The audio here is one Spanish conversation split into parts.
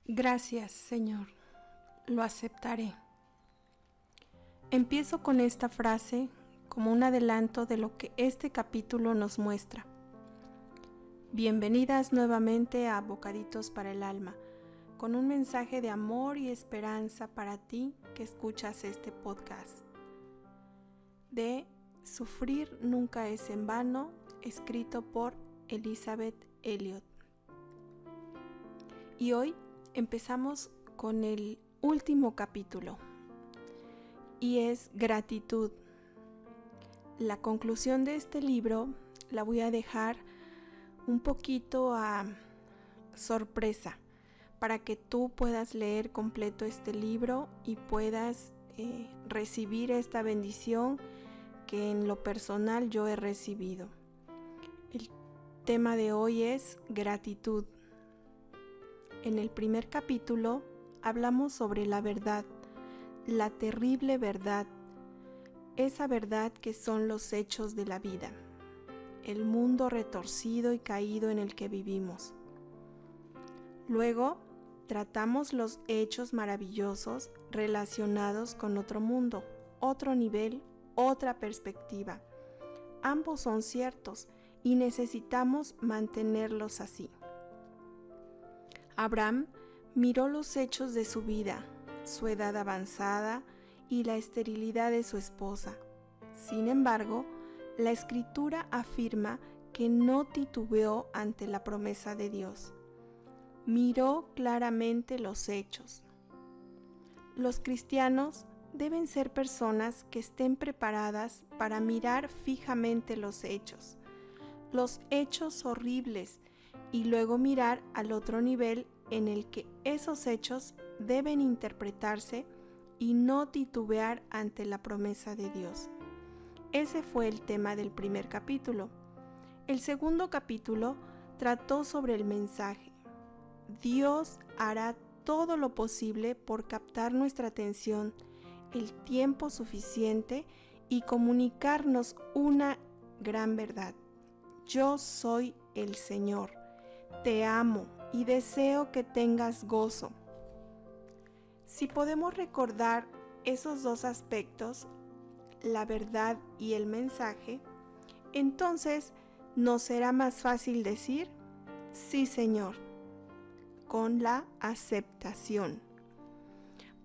Gracias, Señor, lo aceptaré. Empiezo con esta frase como un adelanto de lo que este capítulo nos muestra. Bienvenidas nuevamente a Bocaditos para el Alma, con un mensaje de amor y esperanza para ti que escuchas este podcast. De Sufrir nunca es en vano, escrito por Elizabeth Elliot. Y hoy empezamos con el último capítulo y es gratitud. La conclusión de este libro la voy a dejar un poquito a sorpresa para que tú puedas leer completo este libro y puedas recibir esta bendición que en lo personal yo he recibido. El tema de hoy es gratitud. En el primer capítulo hablamos sobre la verdad, la terrible verdad, esa verdad que son los hechos de la vida, el mundo retorcido y caído en el que vivimos. Luego tratamos los hechos maravillosos relacionados con otro mundo, otro nivel, otra perspectiva. Ambos son ciertos y necesitamos mantenerlos así. Abraham miró los hechos de su vida, su edad avanzada y la esterilidad de su esposa. Sin embargo, la Escritura afirma que no titubeó ante la promesa de Dios. Miró claramente los hechos. Los cristianos deben ser personas que estén preparadas para mirar fijamente los hechos horribles, y luego mirar al otro nivel en el que esos hechos deben interpretarse y no titubear ante la promesa de Dios. Ese fue el tema del primer capítulo. El segundo capítulo trató sobre el mensaje. Dios hará todo lo posible por captar nuestra atención, el tiempo suficiente y comunicarnos una gran verdad. Yo soy el Señor. Te amo y deseo que tengas gozo. Si podemos recordar esos dos aspectos, la verdad y el mensaje, entonces nos será más fácil decir, sí, Señor, con la aceptación.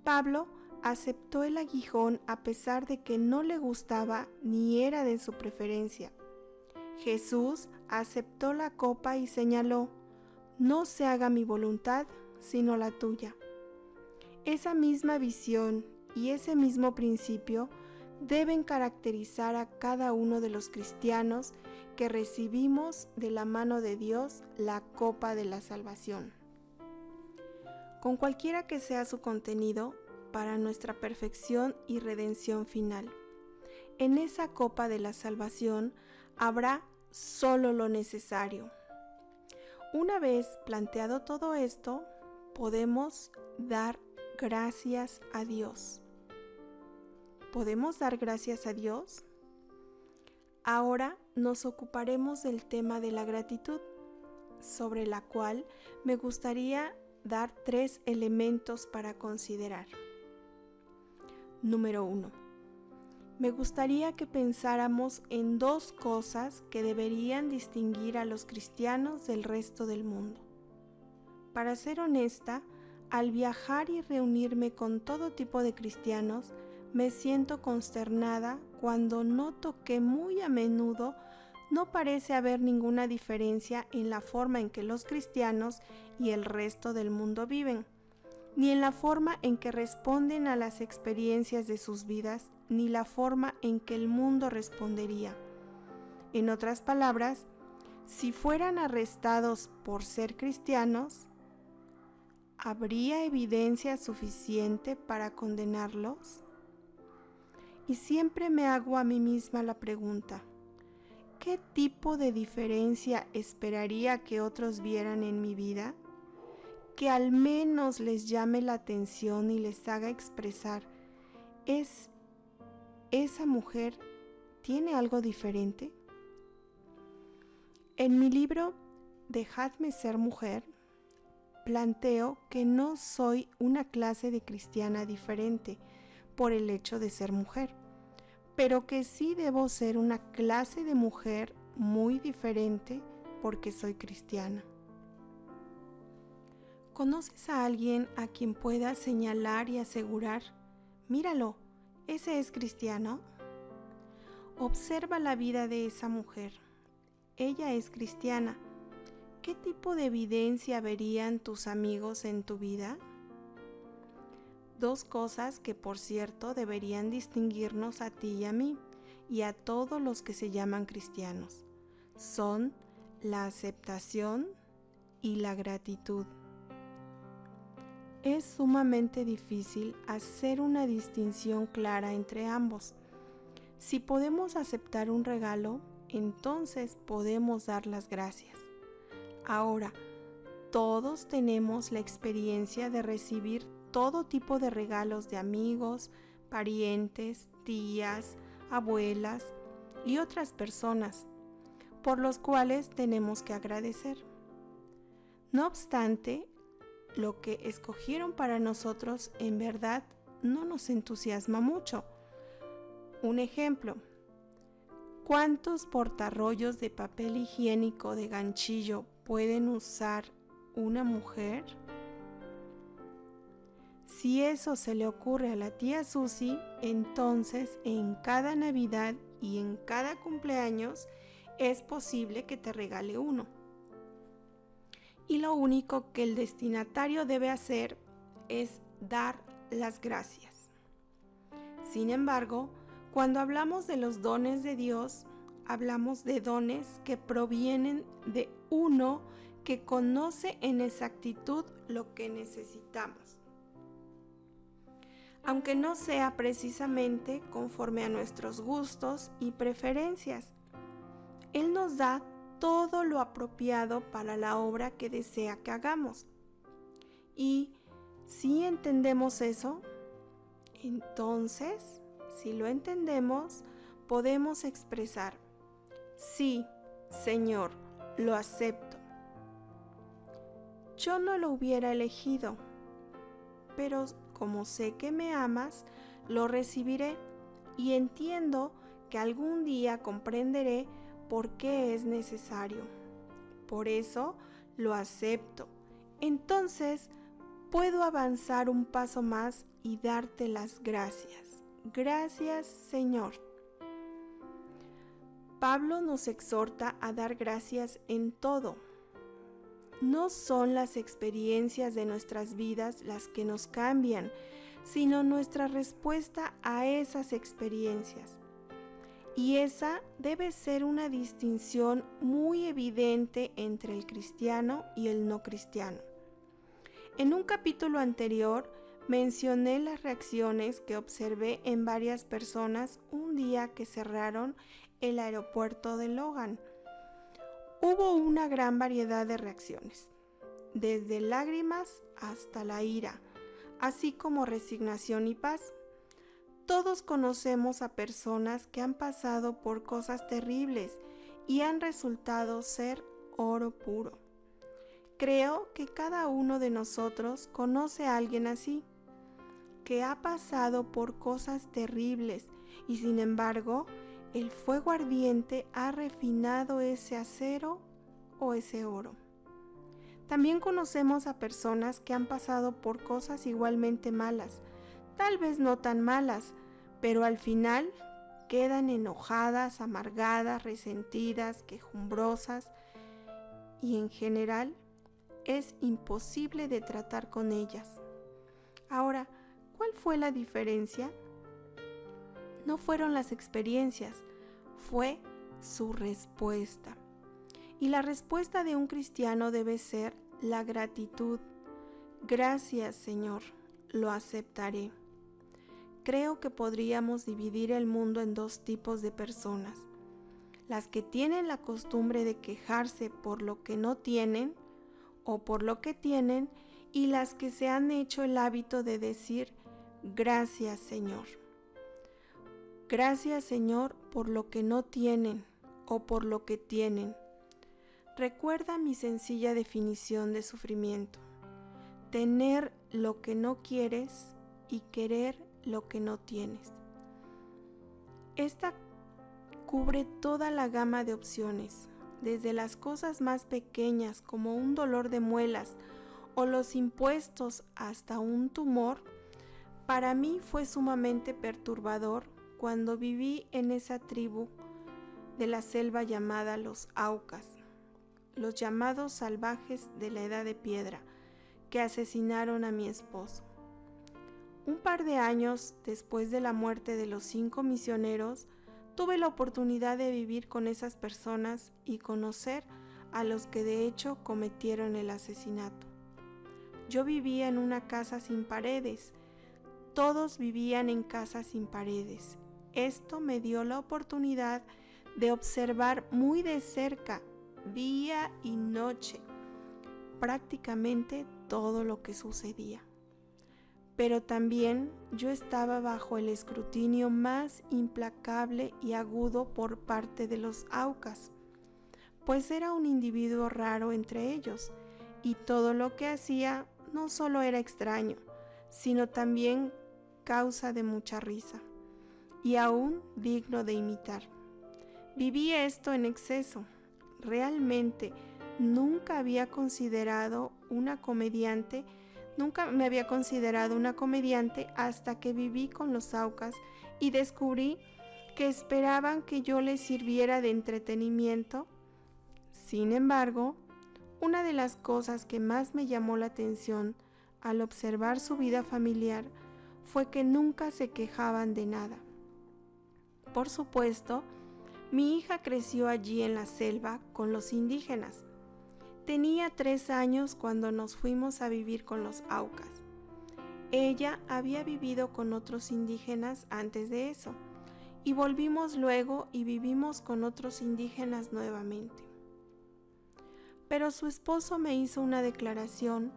Pablo aceptó el aguijón a pesar de que no le gustaba ni era de su preferencia. Jesús aceptó la copa y señaló, no se haga mi voluntad, sino la tuya. Esa misma visión y ese mismo principio deben caracterizar a cada uno de los cristianos que recibimos de la mano de Dios la copa de la salvación. Con cualquiera que sea su contenido, para nuestra perfección y redención final. En esa copa de la salvación habrá solo lo necesario. Una vez planteado todo esto, podemos dar gracias a Dios. ¿Podemos dar gracias a Dios? Ahora nos ocuparemos del tema de la gratitud, sobre la cual me gustaría dar 3 elementos para considerar. Número 1. Me gustaría que pensáramos en 2 cosas que deberían distinguir a los cristianos del resto del mundo. Para ser honesta, al viajar y reunirme con todo tipo de cristianos, me siento consternada cuando noto que muy a menudo no parece haber ninguna diferencia en la forma en que los cristianos y el resto del mundo viven, ni en la forma en que responden a las experiencias de sus vidas, ni la forma en que el mundo respondería. En otras palabras, si fueran arrestados por ser cristianos, ¿habría evidencia suficiente para condenarlos? Y siempre me hago a mí misma la pregunta, ¿qué tipo de diferencia esperaría que otros vieran en mi vida? Que al menos les llame la atención y les haga expresar, ¿esa mujer tiene algo diferente? En mi libro Dejadme ser mujer, planteo que no soy una clase de cristiana diferente por el hecho de ser mujer, pero que sí debo ser una clase de mujer muy diferente porque soy cristiana. ¿Conoces a alguien a quien puedas señalar y asegurar, míralo, ese es cristiano? Observa la vida de esa mujer. Ella es cristiana. ¿Qué tipo de evidencia verían tus amigos en tu vida? Dos cosas que, por cierto, deberían distinguirnos a ti y a mí, y a todos los que se llaman cristianos, son la aceptación y la gratitud. Es sumamente difícil hacer una distinción clara entre ambos. Si podemos aceptar un regalo, entonces podemos dar las gracias. Ahora, todos tenemos la experiencia de recibir todo tipo de regalos de amigos, parientes, tías, abuelas y otras personas, por los cuales tenemos que agradecer. No obstante, lo que escogieron para nosotros en verdad no nos entusiasma mucho. Un ejemplo, ¿cuántos portarrollos de papel higiénico de ganchillo pueden usar una mujer? Si eso se le ocurre a la tía Susi, entonces en cada Navidad y en cada cumpleaños es posible que te regale uno. Y lo único que el destinatario debe hacer es dar las gracias. Sin embargo, cuando hablamos de los dones de Dios, hablamos de dones que provienen de uno que conoce en exactitud lo que necesitamos, aunque no sea precisamente conforme a nuestros gustos y preferencias. Él nos da todo lo apropiado para la obra que desea que hagamos. Y si entendemos eso, entonces, si lo entendemos, podemos expresar, sí, Señor, lo acepto. Yo no lo hubiera elegido, pero como sé que me amas, lo recibiré y entiendo que algún día comprenderé por qué es necesario. Por eso lo acepto. Entonces puedo avanzar un paso más y darte las gracias. Gracias, Señor. Pablo nos exhorta a dar gracias en todo. No son las experiencias de nuestras vidas las que nos cambian, sino nuestra respuesta a esas experiencias. Y esa debe ser una distinción muy evidente entre el cristiano y el no cristiano. En un capítulo anterior mencioné las reacciones que observé en varias personas un día que cerraron el aeropuerto de Logan. Hubo una gran variedad de reacciones, desde lágrimas hasta la ira, así como resignación y paz. Todos conocemos a personas que han pasado por cosas terribles y han resultado ser oro puro. Creo que cada uno de nosotros conoce a alguien así, que ha pasado por cosas terribles y sin embargo, el fuego ardiente ha refinado ese acero o ese oro. También conocemos a personas que han pasado por cosas igualmente malas, tal vez no tan malas, pero al final quedan enojadas, amargadas, resentidas, quejumbrosas y en general es imposible de tratar con ellas. Ahora, ¿cuál fue la diferencia? No fueron las experiencias, fue su respuesta. Y la respuesta de un cristiano debe ser la gratitud. Gracias, Señor, lo aceptaré. Creo que podríamos dividir el mundo en dos tipos de personas. Las que tienen la costumbre de quejarse por lo que no tienen o por lo que tienen y las que se han hecho el hábito de decir gracias, Señor. Gracias, Señor, por lo que no tienen o por lo que tienen. Recuerda mi sencilla definición de sufrimiento. tener lo que no quieres y querer lo que no tienes. Esta cubre toda la gama de opciones, desde las cosas más pequeñas como un dolor de muelas o los impuestos hasta un tumor. Para mí fue sumamente perturbador cuando viví en esa tribu de la selva llamada los Aucas, los llamados salvajes de la Edad de Piedra, que asesinaron a mi esposo. Un par de años después de la muerte de los 5 misioneros, tuve la oportunidad de vivir con esas personas y conocer a los que de hecho cometieron el asesinato. Yo vivía en una casa sin paredes. Todos vivían en casas sin paredes. Esto me dio la oportunidad de observar muy de cerca, día y noche, prácticamente todo lo que sucedía. Pero también yo estaba bajo el escrutinio más implacable y agudo por parte de los Aucas, pues era un individuo raro entre ellos, y todo lo que hacía no solo era extraño, sino también causa de mucha risa, y aún digno de imitar. Viví esto en exceso. Realmente nunca me había considerado una comediante hasta que viví con los Aucas y descubrí que esperaban que yo les sirviera de entretenimiento. Sin embargo, una de las cosas que más me llamó la atención al observar su vida familiar fue que nunca se quejaban de nada. Por supuesto, mi hija creció allí en la selva con los indígenas. Tenía 3 años cuando nos fuimos a vivir con los Aucas. Ella había vivido con otros indígenas antes de eso, y volvimos luego y vivimos con otros indígenas nuevamente. Pero su esposo me hizo una declaración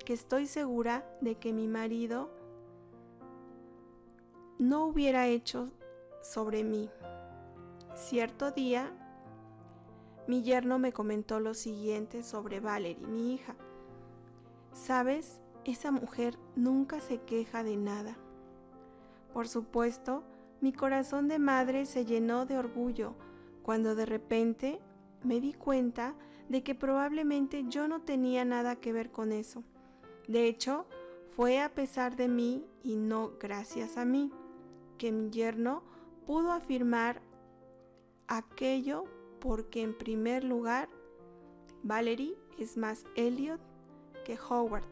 que estoy segura de que mi marido no hubiera hecho sobre mí. Cierto día, mi yerno me comentó lo siguiente sobre Valerie, mi hija. ¿Sabes? Esa mujer nunca se queja de nada. Por supuesto, mi corazón de madre se llenó de orgullo cuando de repente me di cuenta de que probablemente yo no tenía nada que ver con eso. De hecho, fue a pesar de mí y no gracias a mí que mi yerno pudo afirmar aquello, porque en primer lugar, Valerie es más Elliot que Howard,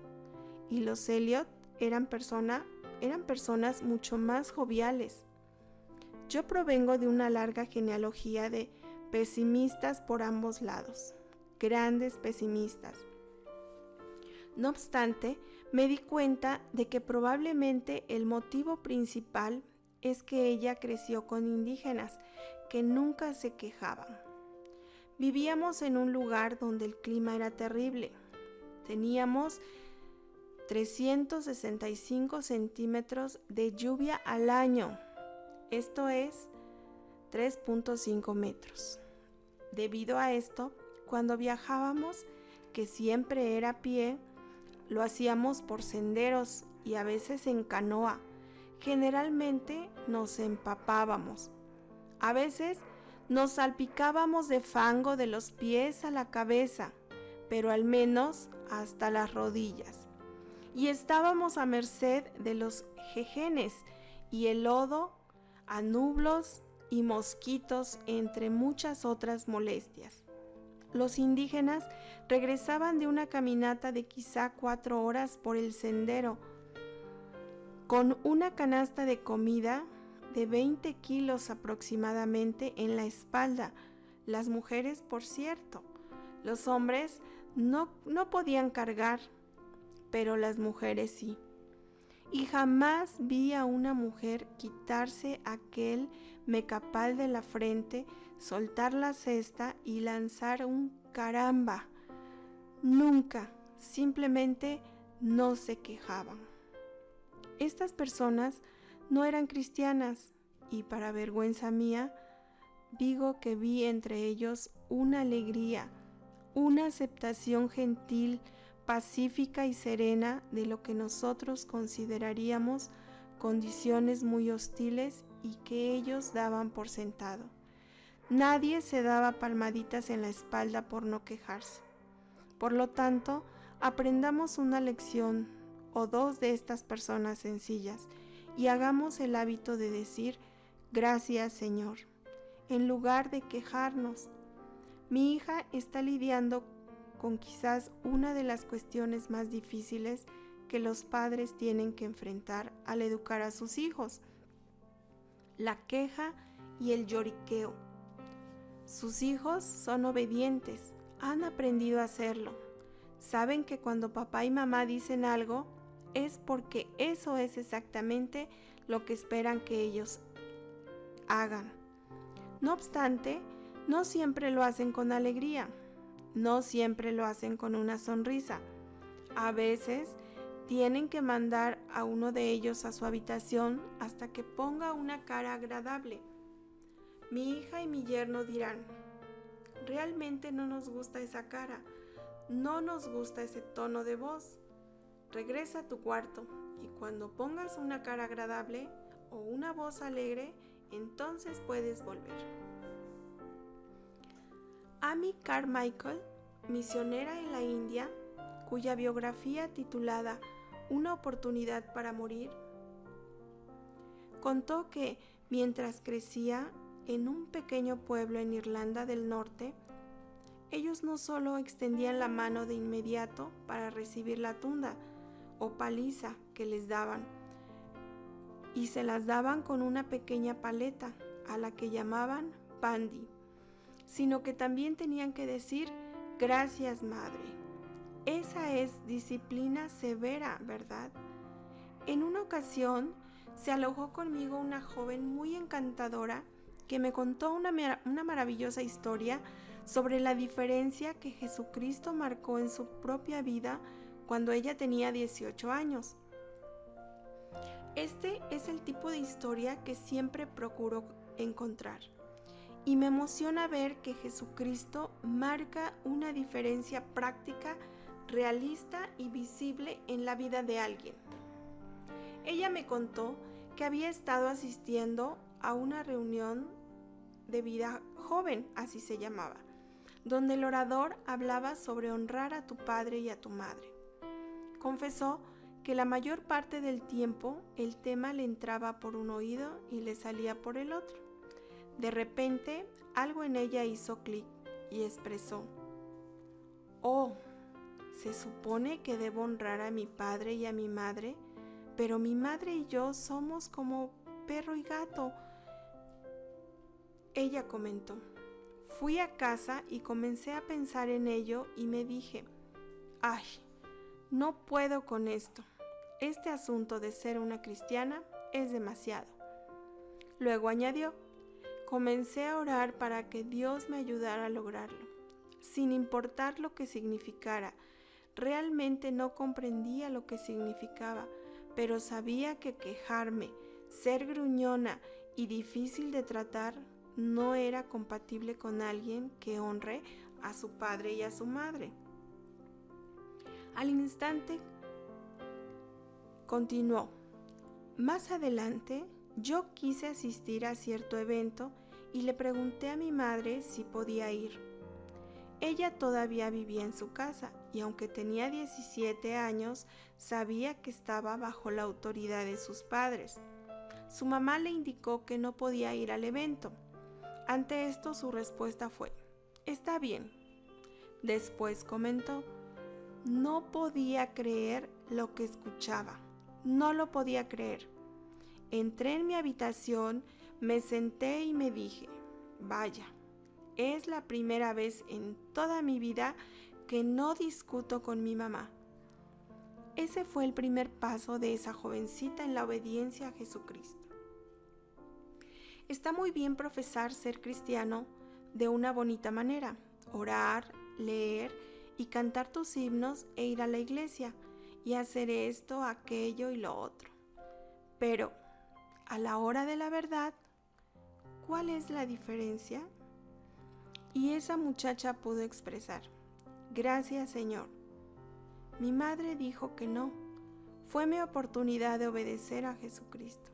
y los Elliot eran personas mucho más joviales. Yo provengo de una larga genealogía de pesimistas por ambos lados, grandes pesimistas. No obstante, me di cuenta de que probablemente el motivo principal es que ella creció con indígenas que nunca se quejaban. Vivíamos en un lugar donde el clima era terrible. Teníamos 365 centímetros de lluvia al año. Esto es 3.5 metros. Debido a esto, cuando viajábamos, que siempre era a pie, lo hacíamos por senderos y a veces en canoa. Generalmente nos empapábamos. A veces nos salpicábamos de fango de los pies a la cabeza, pero al menos hasta las rodillas. Y estábamos a merced de los jejenes y el lodo, anublos y mosquitos, entre muchas otras molestias. Los indígenas regresaban de una caminata de quizá 4 horas por el sendero, con una canasta de comida de 20 kilos aproximadamente en la espalda. Las mujeres, por cierto. Los hombres no podían cargar, pero las mujeres sí. Y jamás vi a una mujer quitarse aquel mecapal de la frente, soltar la cesta y lanzar un caramba. Nunca, simplemente no se quejaban. Estas personas no eran cristianas y, para vergüenza mía, digo que vi entre ellos una alegría, una aceptación gentil pacífica y serena de lo que nosotros consideraríamos condiciones muy hostiles y que ellos daban por sentado. Nadie se daba palmaditas en la espalda por no quejarse. Por lo tanto, aprendamos una lección o dos de estas personas sencillas y hagamos el hábito de decir gracias, Señor, en lugar de quejarnos. Mi hija está lidiando con quizás una de las cuestiones más difíciles que los padres tienen que enfrentar al educar a sus hijos: la queja y el lloriqueo. Sus hijos son obedientes, han aprendido a hacerlo. Saben que cuando papá y mamá dicen algo es porque eso es exactamente lo que esperan que ellos hagan. No obstante, no siempre lo hacen con alegría, no siempre lo hacen con una sonrisa. A veces tienen que mandar a uno de ellos a su habitación hasta que ponga una cara agradable. Mi hija y mi yerno dirán: realmente no nos gusta esa cara, no nos gusta ese tono de voz. Regresa a tu cuarto y cuando pongas una cara agradable o una voz alegre, entonces puedes volver. Amy Carmichael, misionera en la India, cuya biografía titulada Una oportunidad para morir, contó que mientras crecía en un pequeño pueblo en Irlanda del Norte, ellos no solo extendían la mano de inmediato para recibir la tunda o paliza que les daban, y se las daban con una pequeña paleta a la que llamaban bandy, sino que también tenían que decir gracias, madre. Esa es disciplina severa, ¿verdad? En una ocasión se alojó conmigo una joven muy encantadora que me contó una maravillosa historia sobre la diferencia que Jesucristo marcó en su propia vida cuando ella tenía 18 años. Este es el tipo de historia que siempre procuro encontrar, y me emociona ver que Jesucristo marca una diferencia práctica, realista y visible en la vida de alguien. Ella me contó que había estado asistiendo a una reunión de vida joven, así se llamaba, donde el orador hablaba sobre honrar a tu padre y a tu madre. Confesó que la mayor parte del tiempo el tema le entraba por un oído y le salía por el otro. De repente, algo en ella hizo clic y expresó: «Oh, se supone que debo honrar a mi padre y a mi madre, pero mi madre y yo somos como perro y gato». Ella comentó: «Fui a casa y comencé a pensar en ello y me dije, ¡ay! No puedo con esto. Este asunto de ser una cristiana es demasiado». Luego añadió: «Comencé a orar para que Dios me ayudara a lograrlo, sin importar lo que significara. Realmente no comprendía lo que significaba, pero sabía que quejarme, ser gruñona y difícil de tratar no era compatible con alguien que honre a su padre y a su madre». Al instante continuó: «Más adelante, yo quise asistir a cierto evento y le pregunté a mi madre si podía ir. Ella todavía vivía en su casa y aunque tenía 17 años, sabía que estaba bajo la autoridad de sus padres. Su mamá le indicó que no podía ir al evento. Ante esto su respuesta fue: «Está bien». Después comentó: «No podía creer lo que escuchaba, no lo podía creer. Entré en mi habitación, me senté y me dije, vaya, es la primera vez en toda mi vida que no discuto con mi mamá». Ese fue el primer paso de esa jovencita en la obediencia a Jesucristo. Está muy bien profesar ser cristiano de una bonita manera, orar, leer y cantar tus himnos e ir a la iglesia y hacer esto, aquello y lo otro. Pero, a la hora de la verdad, ¿cuál es la diferencia? Y esa muchacha pudo expresar: «Gracias, Señor. Mi madre dijo que no. Fue mi oportunidad de obedecer a Jesucristo.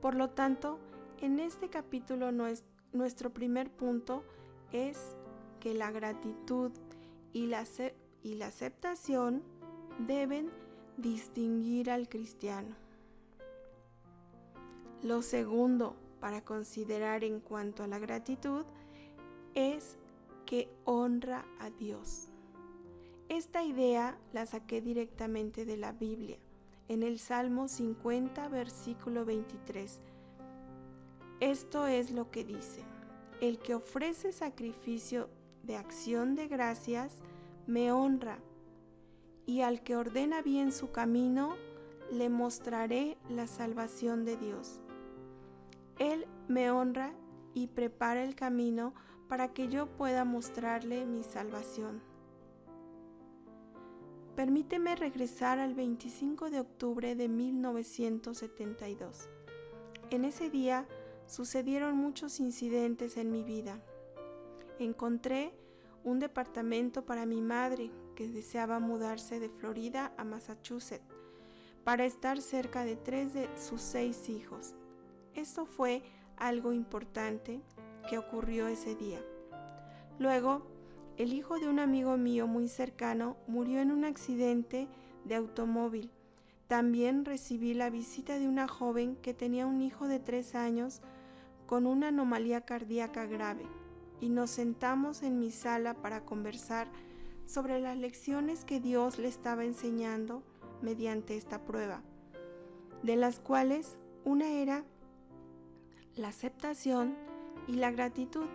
Por lo tanto, en este capítulo nuestro primer punto es que la gratitud y la aceptación deben distinguir al cristiano. Lo segundo para considerar en cuanto a la gratitud es que honra a Dios. Esta idea la saqué directamente de la Biblia, en el Salmo 50, versículo 23. Esto es lo que dice: el que ofrece sacrificio de acción de gracias me honra, y al que ordena bien su camino, le mostraré la salvación de Dios. Él me honra y prepara el camino para que yo pueda mostrarle mi salvación. Permíteme regresar al 25 de octubre de 1972. En ese día sucedieron muchos incidentes en mi vida. Encontré un departamento para mi madre, que deseaba mudarse de Florida a Massachusetts para estar cerca de 3 de sus 6 hijos. Esto fue algo importante que ocurrió ese día. Luego, el hijo de un amigo mío muy cercano murió en un accidente de automóvil. También recibí la visita de una joven que tenía un hijo de 3 años con una anomalía cardíaca grave, y nos sentamos en mi sala para conversar sobre las lecciones que Dios le estaba enseñando mediante esta prueba, de las cuales una era la aceptación y la gratitud.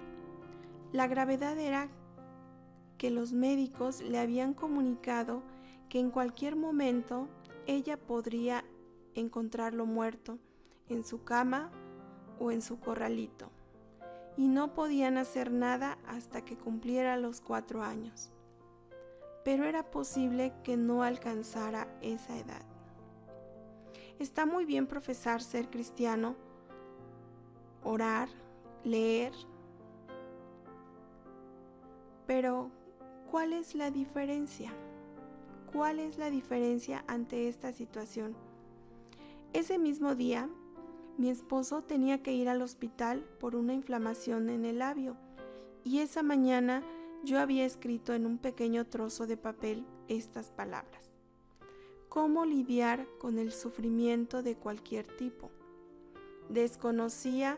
La gravedad era que los médicos le habían comunicado que en cualquier momento ella podría encontrarlo muerto en su cama o en su corralito, y no podían hacer nada hasta que cumpliera los 4 años. Pero era posible que no alcanzara esa edad. Está muy bien profesar ser cristiano, orar, leer, pero ¿cuál es la diferencia? ¿Cuál es la diferencia ante esta situación? Ese mismo día, mi esposo tenía que ir al hospital por una inflamación en el labio, y esa mañana yo había escrito en un pequeño trozo de papel estas palabras: ¿cómo lidiar con el sufrimiento de cualquier tipo? Desconocía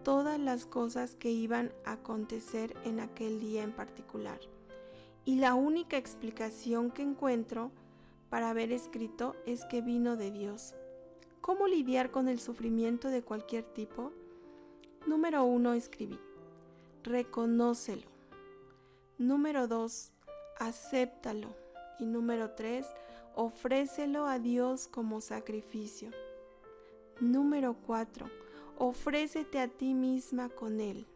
todas las cosas que iban a acontecer en aquel día en particular, y la única explicación que encuentro para haber escrito es que vino de Dios. ¿Cómo lidiar con el sufrimiento de cualquier tipo? Número 1, escribí: reconócelo. Número 2, acéptalo. Y número 3, ofrécelo a Dios como sacrificio. Número 4, ofrécete a ti misma con Él.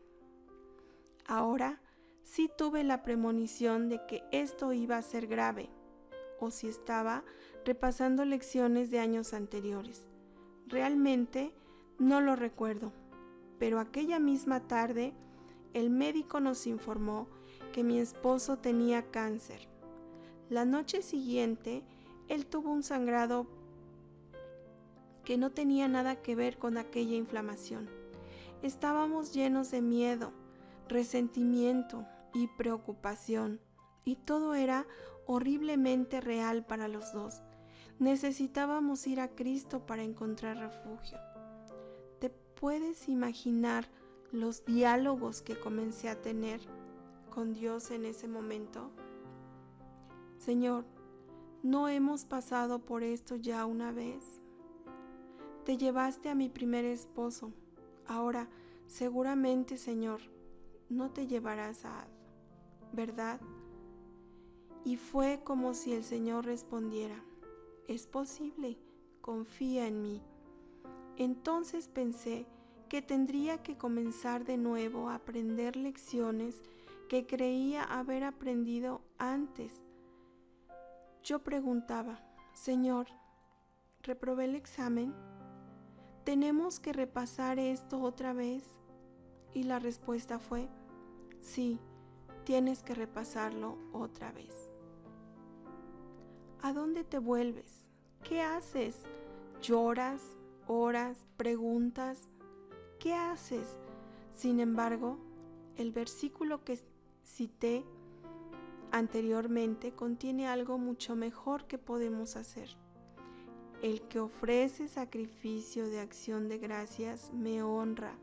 Ahora sí tuve la premonición de que esto iba a ser grave, o si estaba repasando lecciones de años anteriores. Realmente no lo recuerdo, pero aquella misma tarde el médico nos informó que mi esposo tenía cáncer. La noche siguiente, él tuvo un sangrado que no tenía nada que ver con aquella inflamación. Estábamos llenos de miedo, resentimiento y preocupación, y todo era horriblemente real para los dos. Necesitábamos ir a Cristo para encontrar refugio. ¿Te puedes imaginar los diálogos que comencé a tener con Dios en ese momento? Señor, ¿no hemos pasado por esto ya una vez? Te llevaste a mi primer esposo. Ahora, seguramente, Señor, no te llevarás a Ad, ¿verdad? Y fue como si el Señor respondiera: es posible, confía en mí. Entonces pensé que tendría que comenzar de nuevo a aprender lecciones que creía haber aprendido antes. Yo preguntaba: Señor, ¿reprobé el examen? ¿Tenemos que repasar esto otra vez? Y la respuesta fue: sí, tienes que repasarlo otra vez. ¿A dónde te vuelves? ¿Qué haces? ¿Lloras? ¿Oras? ¿Preguntas? ¿Qué haces? Sin embargo, el versículo que cité anteriormente contiene algo mucho mejor que podemos hacer. El que ofrece sacrificio de acción de gracias me honra,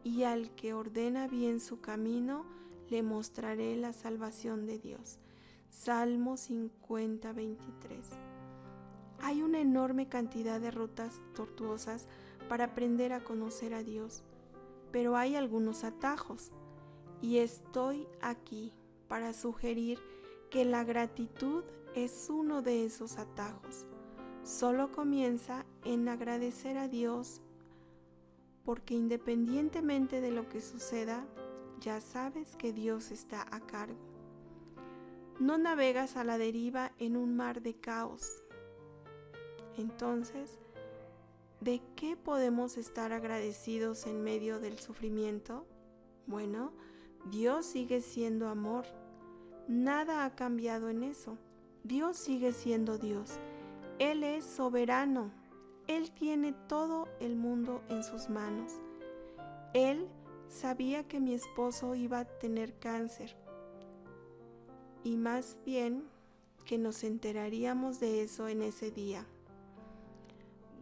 y al que ordena bien su camino, le mostraré la salvación de Dios. Salmo 50, 23. Hay una enorme cantidad de rutas tortuosas para aprender a conocer a Dios, pero hay algunos atajos, y estoy aquí para sugerir que la gratitud es uno de esos atajos. Solo comienza en agradecer a Dios, porque independientemente de lo que suceda, ya sabes que Dios está a cargo. No navegas a la deriva en un mar de caos. Entonces, ¿de qué podemos estar agradecidos en medio del sufrimiento? Bueno, Dios sigue siendo amor. Nada ha cambiado en eso. Dios sigue siendo Dios. Él es soberano. Él tiene todo el mundo en sus manos. Él sabía que mi esposo iba a tener cáncer, y más bien que nos enteraríamos de eso en ese día.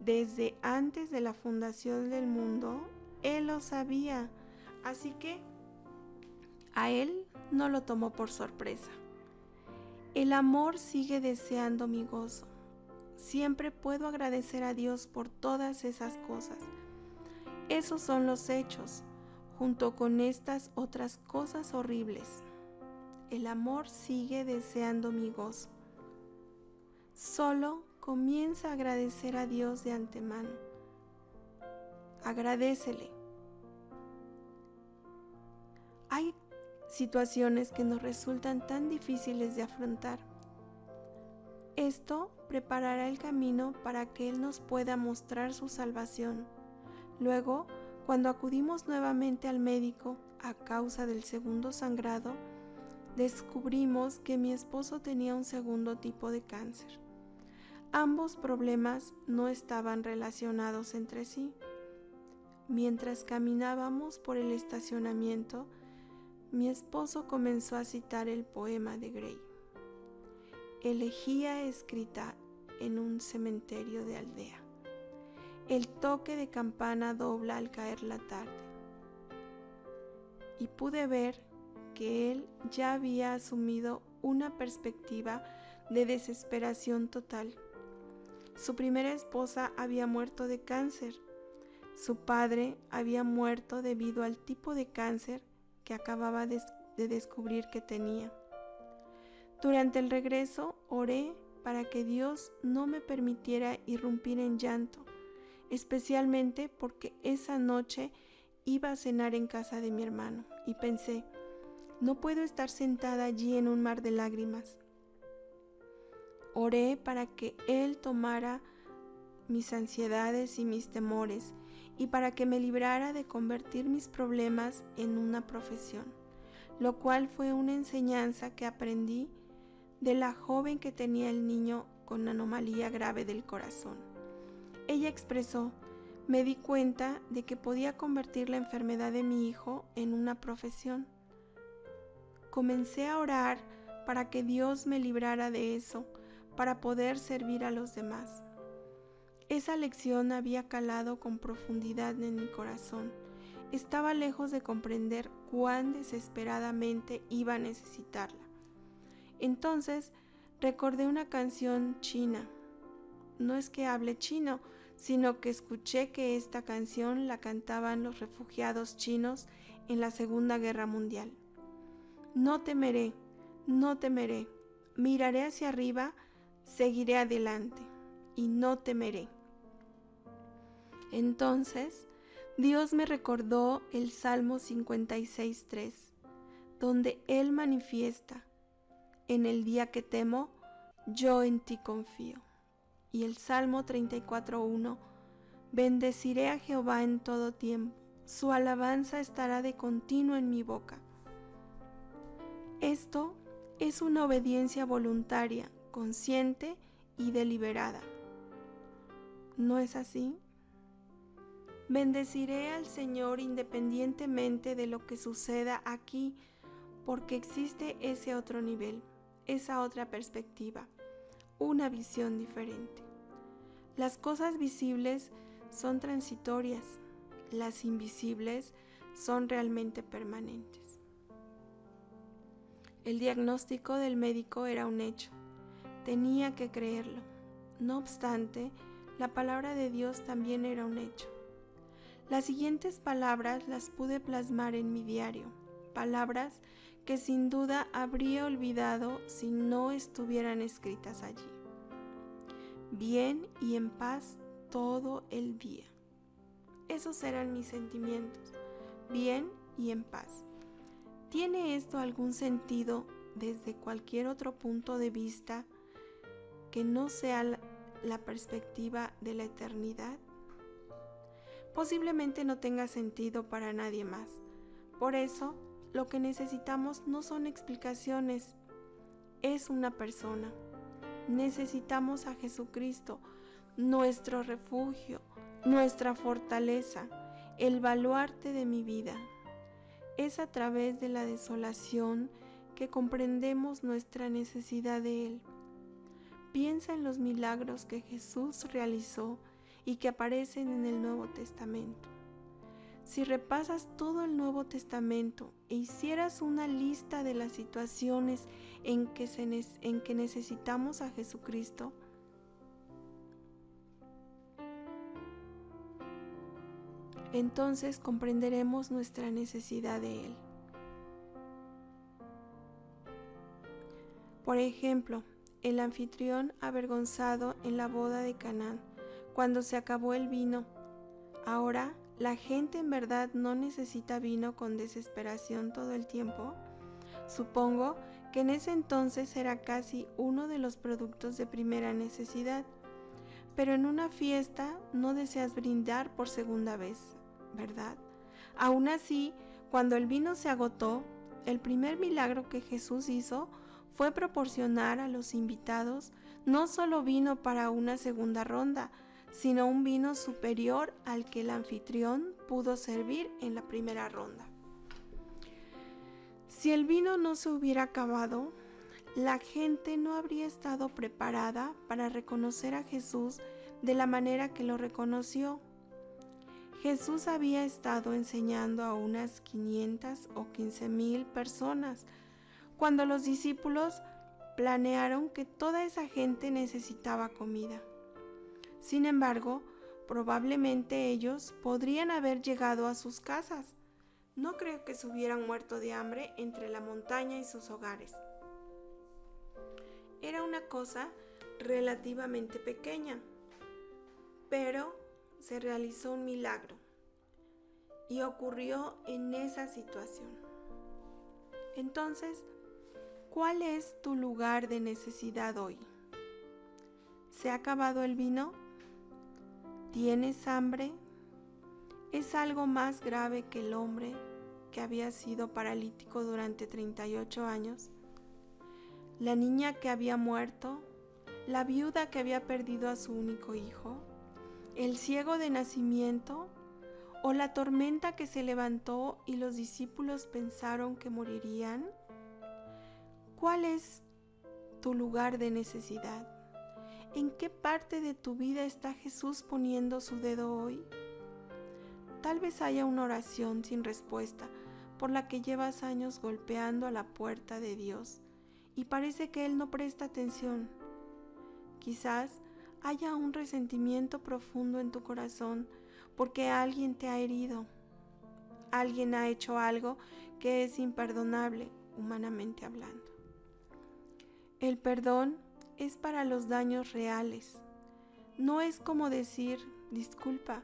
Desde antes de la fundación del mundo, Él lo sabía, así que a Él no lo tomó por sorpresa. El amor sigue deseando mi gozo. Siempre puedo agradecer a Dios por todas esas cosas. Esos son los hechos, junto con estas otras cosas horribles. El amor sigue deseando mi gozo. Solo comienza a agradecer a Dios de antemano. Agradécele. Hay situaciones que nos resultan tan difíciles de afrontar. Esto preparará el camino para que Él nos pueda mostrar su salvación. Luego, cuando acudimos nuevamente al médico a causa del segundo sangrado, descubrimos que mi esposo tenía un segundo tipo de cáncer. Ambos problemas no estaban relacionados entre sí. Mientras caminábamos por el estacionamiento, mi esposo comenzó a citar el poema de Gray, elegía escrita en un cementerio de aldea. El toque de campana dobla al caer la tarde. Y pude ver que él ya había asumido una perspectiva de desesperación total. Su primera esposa había muerto de cáncer. Su padre había muerto debido al tipo de cáncer que acababa de descubrir que tenía. Durante el regreso oré para que Dios no me permitiera irrumpir en llanto, especialmente porque esa noche iba a cenar en casa de mi hermano y pensé, no puedo estar sentada allí en un mar de lágrimas. Oré para que Él tomara mis ansiedades y mis temores y para que me librara de convertir mis problemas en una profesión, lo cual fue una enseñanza que aprendí de la joven que tenía el niño con anomalía grave del corazón. Ella expresó, me di cuenta de que podía convertir la enfermedad de mi hijo en una profesión. Comencé a orar para que Dios me librara de eso, para poder servir a los demás. Esa lección había calado con profundidad en mi corazón. Estaba lejos de comprender cuán desesperadamente iba a necesitarla. Entonces recordé una canción china. No es que hable chino, sino que escuché que esta canción la cantaban los refugiados chinos en la Segunda Guerra Mundial. No temeré, no temeré, miraré hacia arriba, seguiré adelante y no temeré. Entonces, Dios me recordó el Salmo 56:3, donde Él manifiesta, en el día que temo, yo en ti confío. Y el Salmo 34:1, bendeciré a Jehová en todo tiempo, su alabanza estará de continuo en mi boca. Esto es una obediencia voluntaria, consciente y deliberada. ¿No es así? Bendeciré al Señor independientemente de lo que suceda aquí, porque existe ese otro nivel, esa otra perspectiva, una visión diferente. Las cosas visibles son transitorias, las invisibles son realmente permanentes. El diagnóstico del médico era un hecho, tenía que creerlo. No obstante, la palabra de Dios también era un hecho. Las siguientes palabras las pude plasmar en mi diario, palabras que sin duda habría olvidado si no estuvieran escritas allí. Bien y en paz todo el día. Esos eran mis sentimientos, bien y en paz. ¿Tiene esto algún sentido desde cualquier otro punto de vista que no sea la perspectiva de la eternidad? Posiblemente no tenga sentido para nadie más. Por eso, lo que necesitamos no son explicaciones, es una persona. Necesitamos a Jesucristo, nuestro refugio, nuestra fortaleza, el baluarte de mi vida. Es a través de la desolación que comprendemos nuestra necesidad de Él. Piensa en los milagros que Jesús realizó y que aparecen en el Nuevo Testamento. Si repasas todo el Nuevo Testamento e hicieras una lista de las situaciones en que necesitamos a Jesucristo, entonces comprenderemos nuestra necesidad de Él. Por ejemplo, el anfitrión avergonzado en la boda de Caná, cuando se acabó el vino. Ahora, ¿la gente en verdad no necesita vino con desesperación todo el tiempo? Supongo que en ese entonces era casi uno de los productos de primera necesidad. Pero en una fiesta no deseas brindar por segunda vez, ¿verdad? Aún así, cuando el vino se agotó, el primer milagro que Jesús hizo fue proporcionar a los invitados no solo vino para una segunda ronda, sino un vino superior al que el anfitrión pudo servir en la primera ronda. Si el vino no se hubiera acabado, la gente no habría estado preparada para reconocer a Jesús de la manera que lo reconoció. Jesús había estado enseñando a unas 500 o 15,000 personas, cuando los discípulos planearon que toda esa gente necesitaba comida. Sin embargo, probablemente ellos podrían haber llegado a sus casas. No creo que se hubieran muerto de hambre entre la montaña y sus hogares. Era una cosa relativamente pequeña, pero se realizó un milagro y ocurrió en esa situación. Entonces, ¿cuál es tu lugar de necesidad hoy? ¿Se ha acabado el vino? ¿Tienes hambre? ¿Es algo más grave que el hombre que había sido paralítico durante 38 años? ¿La niña que había muerto? ¿La viuda que había perdido a su único hijo? ¿El ciego de nacimiento? ¿O la tormenta que se levantó y los discípulos pensaron que morirían? ¿Cuál es tu lugar de necesidad? ¿En qué parte de tu vida está Jesús poniendo su dedo hoy? Tal vez haya una oración sin respuesta por la que llevas años golpeando a la puerta de Dios y parece que Él no presta atención. Quizás haya un resentimiento profundo en tu corazón porque alguien te ha herido. Alguien ha hecho algo que es imperdonable, humanamente hablando. El perdón es para los daños reales. No es como decir disculpa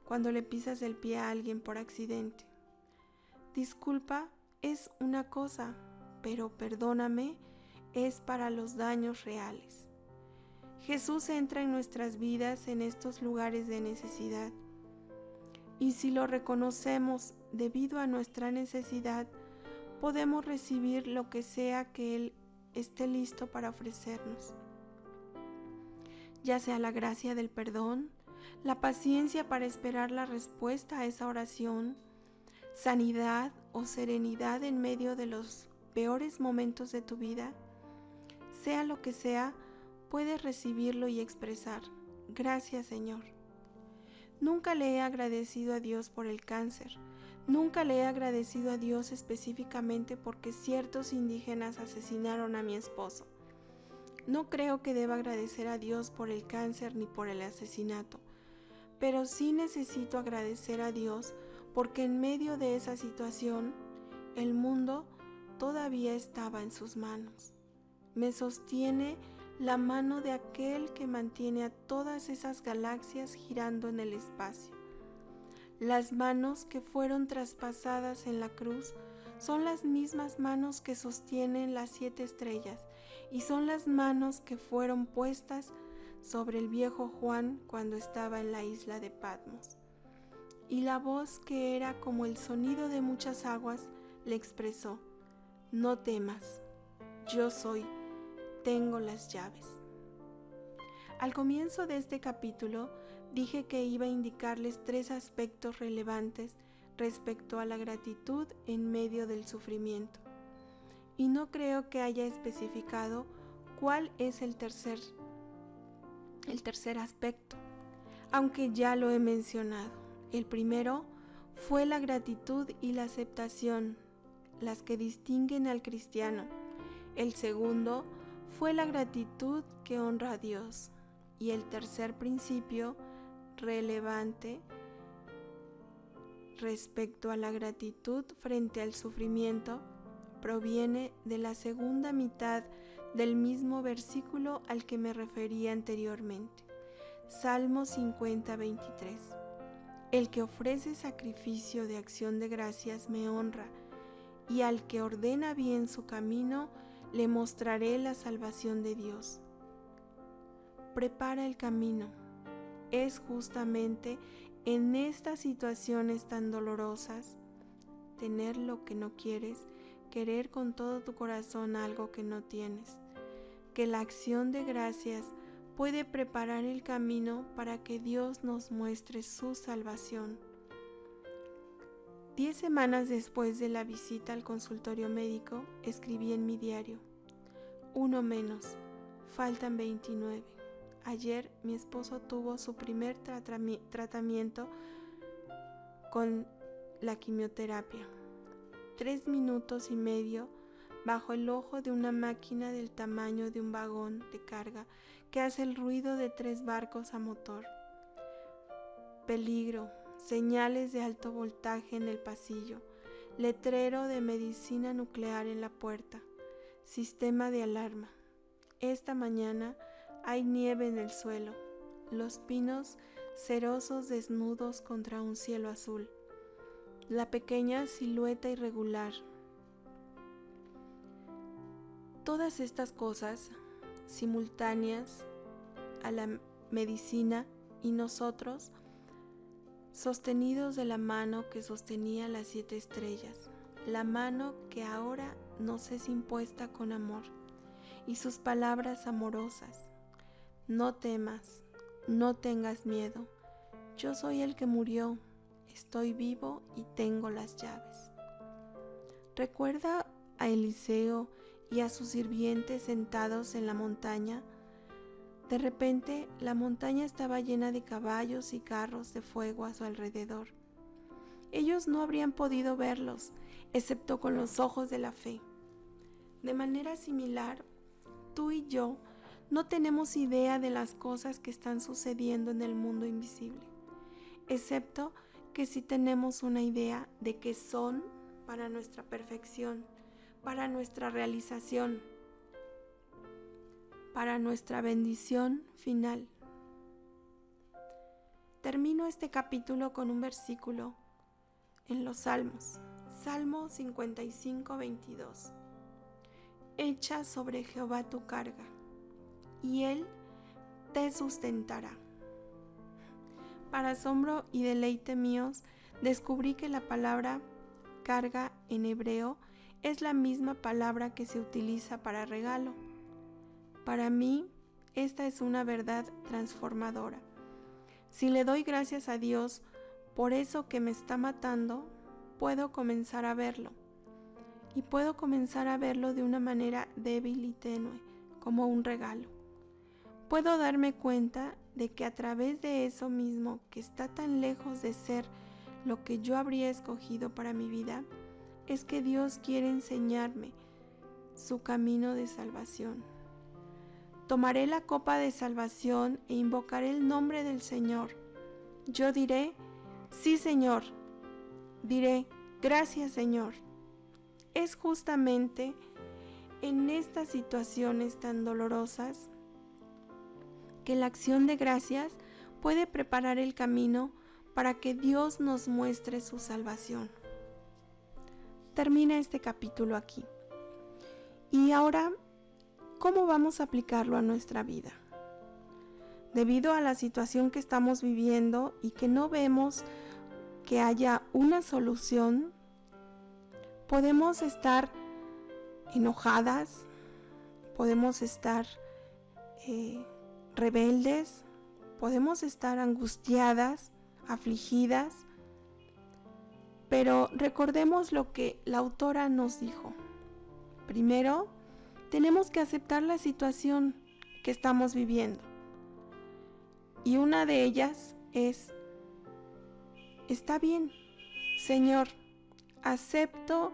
cuando le pisas el pie a alguien por accidente. Disculpa es una cosa, pero perdóname es para los daños reales. Jesús entra en nuestras vidas en estos lugares de necesidad. Y si lo reconocemos debido a nuestra necesidad, podemos recibir lo que sea que Él esté listo para ofrecernos. ya sea la gracia del perdón, la paciencia para esperar la respuesta a esa oración, sanidad o serenidad en medio de los peores momentos de tu vida. Sea lo que sea, puedes recibirlo y expresar: gracias, Señor. Nunca le he agradecido a Dios por el cáncer. Nunca le he agradecido a Dios específicamente porque ciertos indígenas asesinaron a mi esposo. No creo que deba agradecer a Dios por el cáncer ni por el asesinato, pero sí necesito agradecer a Dios porque en medio de esa situación, el mundo todavía estaba en sus manos. Me sostiene la mano de aquel que mantiene a todas esas galaxias girando en el espacio. Las manos que fueron traspasadas en la cruz son las mismas manos que sostienen las 7 estrellas y son las manos que fueron puestas sobre el viejo Juan cuando estaba en la isla de Patmos. Y la voz que era como el sonido de muchas aguas le expresó: no temas, yo soy, tengo las llaves. Al comienzo de este capítulo dije que iba a indicarles 3 aspectos relevantes respecto a la gratitud en medio del sufrimiento. Y no creo que haya especificado cuál es el tercer aspecto, aunque ya lo he mencionado. El primero fue la gratitud y la aceptación, las que distinguen al cristiano. El segundo fue la gratitud que honra a Dios. Y el tercer principio relevante respecto a la gratitud frente al sufrimiento proviene de la segunda mitad del mismo versículo al que me refería anteriormente. Salmo 50:23. El que ofrece sacrificio de acción de gracias me honra, y al que ordena bien su camino le mostraré la salvación de Dios. Prepara el camino. Es justamente en estas situaciones tan dolorosas, tener lo que no quieres, querer con todo tu corazón algo que no tienes, que la acción de gracias puede preparar el camino para que Dios nos muestre su salvación. 10 semanas después de la visita al consultorio médico, escribí en mi diario: 1 menos, faltan 29. Ayer mi esposo tuvo su primer tratamiento con la quimioterapia. 3 minutos y medio bajo el ojo de una máquina del tamaño de un vagón de carga que hace el ruido de 3 barcos a motor. Peligro, señales de alto voltaje en el pasillo, letrero de medicina nuclear en la puerta, sistema de alarma. Esta mañana hay nieve en el suelo, los pinos cerosos desnudos contra un cielo azul, la pequeña silueta irregular. Todas estas cosas, simultáneas a la medicina y nosotros, sostenidos de la mano que sostenía las 7 estrellas, la mano que ahora nos es impuesta con amor, y sus palabras amorosas: no temas, no tengas miedo, yo soy el que murió, estoy vivo y tengo las llaves. ¿Recuerda a Eliseo y a sus sirvientes sentados en la montaña? De repente, la montaña estaba llena de caballos y carros de fuego a su alrededor. Ellos no habrían podido verlos, excepto con los ojos de la fe. De manera similar, tú y yo no tenemos idea de las cosas que están sucediendo en el mundo invisible, excepto que sí tenemos una idea de que son para nuestra perfección, para nuestra realización, para nuestra bendición final. Termino este capítulo con un versículo en los Salmos, Salmo 55:22. Echa sobre Jehová tu carga, y Él te sustentará. Para asombro y deleite míos, descubrí que la palabra carga en hebreo es la misma palabra que se utiliza para regalo. Para mí, esta es una verdad transformadora. Si le doy gracias a Dios por eso que me está matando, puedo comenzar a verlo. Y puedo comenzar a verlo de una manera débil y tenue, como un regalo. Puedo darme cuenta de que a través de eso mismo, que está tan lejos de ser lo que yo habría escogido para mi vida, es que Dios quiere enseñarme su camino de salvación. Tomaré la copa de salvación e invocaré el nombre del Señor. Yo diré, sí, Señor. Diré, gracias, Señor. Es justamente en estas situaciones tan dolorosas que la acción de gracias puede preparar el camino para que Dios nos muestre su salvación. Termina este capítulo aquí. Y ahora, ¿cómo vamos a aplicarlo a nuestra vida? Debido a la situación que estamos viviendo y que no vemos que haya una solución, podemos estar enojadas, podemos estar rebeldes, podemos estar angustiadas, afligidas, pero recordemos lo que la autora nos dijo. Primero, tenemos que aceptar la situación que estamos viviendo. Y una de ellas es, está bien, Señor, acepto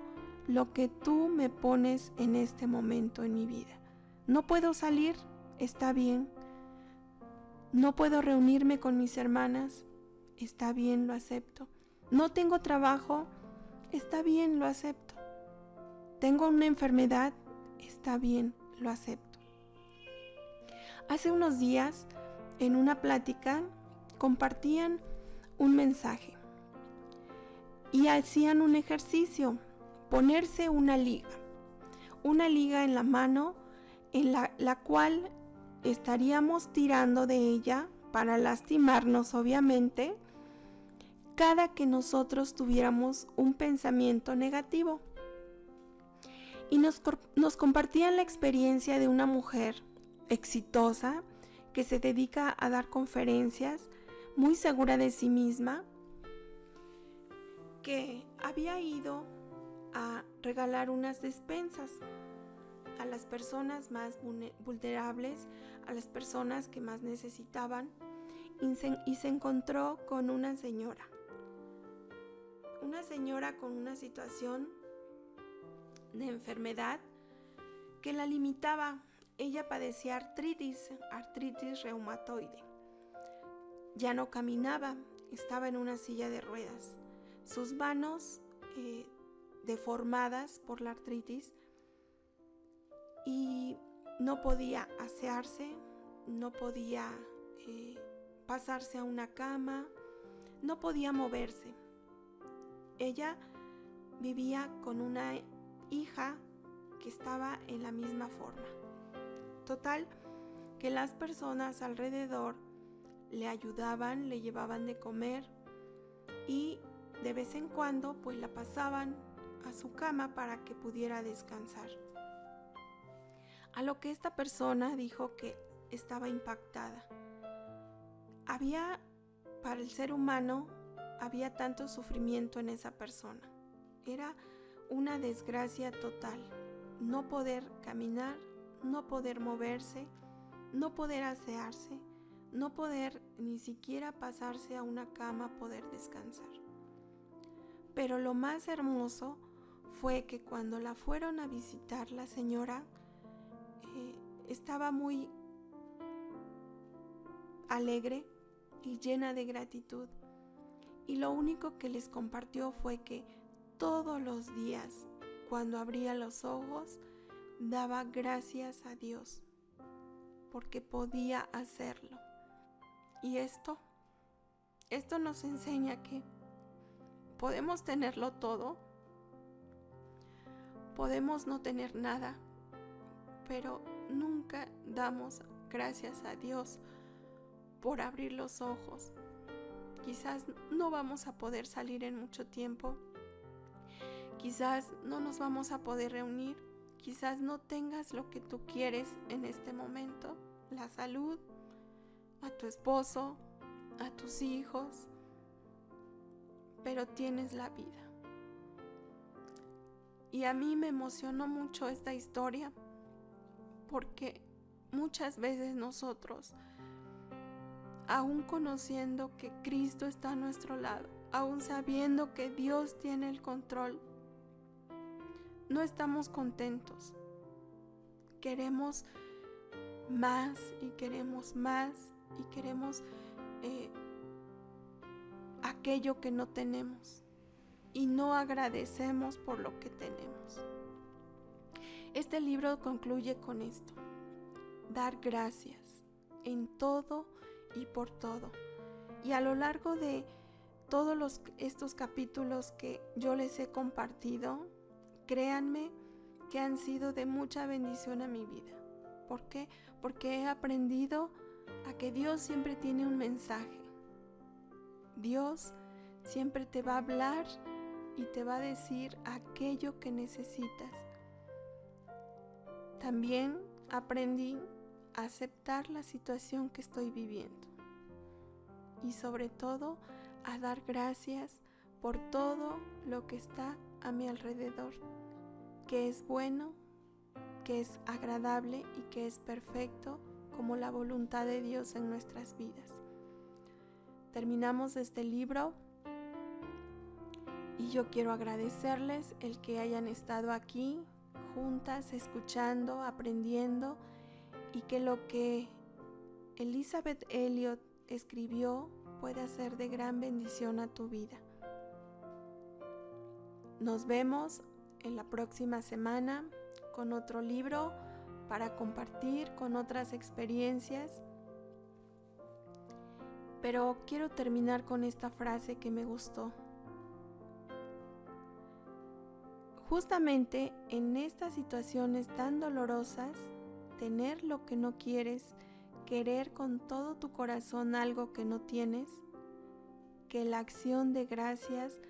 lo que tú me pones en este momento en mi vida. No puedo salir, está bien. No puedo reunirme con mis hermanas, está bien, lo acepto. No tengo trabajo, está bien, lo acepto. Tengo una enfermedad, está bien, lo acepto. Hace unos días, en una plática, compartían un mensaje y hacían un ejercicio, ponerse una liga en la mano en la cual estaríamos tirando de ella para lastimarnos, obviamente, cada que nosotros tuviéramos un pensamiento negativo. Y nos compartían la experiencia de una mujer exitosa que se dedica a dar conferencias, muy segura de sí misma, que había ido a regalar unas despensas a las personas más vulnerables, a las personas que más necesitaban, y se encontró con una señora con una situación de enfermedad que la limitaba. Ella padecía artritis reumatoide. Ya no caminaba, estaba en una silla de ruedas. Sus manos deformadas por la artritis, y no podía asearse, no podía pasarse a una cama, no podía moverse. Ella vivía con una hija que estaba en la misma forma. Total, que las personas alrededor le ayudaban, le llevaban de comer y de vez en cuando pues la pasaban a su cama para que pudiera descansar. A lo que esta persona dijo que estaba impactada. Para el ser humano, había tanto sufrimiento en esa persona. Era una desgracia total. No poder caminar, no poder moverse, no poder asearse, no poder ni siquiera pasarse a una cama, poder descansar. Pero lo más hermoso fue que cuando la fueron a visitar, la señora estaba muy alegre y llena de gratitud. Y lo único que les compartió fue que todos los días, cuando abría los ojos, daba gracias a Dios porque podía hacerlo. Y esto nos enseña que podemos tenerlo todo, podemos no tener nada, pero nunca damos gracias a Dios por abrir los ojos. Quizás no vamos a poder salir en mucho tiempo, quizás no nos vamos a poder reunir, quizás no tengas lo que tú quieres en este momento. la salud, a tu esposo, a tus hijos, pero tienes la vida. Y a mí me emocionó mucho esta historia porque muchas veces nosotros, aún conociendo que Cristo está a nuestro lado, aún sabiendo que Dios tiene el control, no estamos contentos. Queremos más y queremos más y queremos aquello que no tenemos y no agradecemos por lo que tenemos. Este libro concluye con esto: dar gracias en todo y por todo. Y a lo largo de todos estos capítulos que yo les he compartido, créanme que han sido de mucha bendición a mi vida. ¿Por qué? Porque he aprendido a que Dios siempre tiene un mensaje. Dios siempre te va a hablar y te va a decir aquello que necesitas. También aprendí a aceptar la situación que estoy viviendo y sobre todo a dar gracias por todo lo que está a mi alrededor, que es bueno, que es agradable y que es perfecto como la voluntad de Dios en nuestras vidas. Terminamos este libro y yo quiero agradecerles el que hayan estado aquí juntas, escuchando, aprendiendo, y que lo que Elisabeth Elliot escribió pueda ser de gran bendición a tu vida. Nos vemos en la próxima semana con otro libro para compartir, con otras experiencias. Pero quiero terminar con esta frase que me gustó. Justamente en estas situaciones tan dolorosas, tener lo que no quieres, querer con todo tu corazón algo que no tienes, que la acción de gracias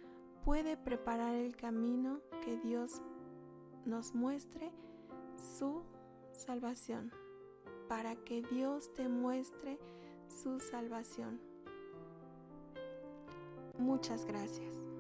puede preparar el camino que Dios nos muestre su salvación, para que Dios te muestre su salvación. Muchas gracias.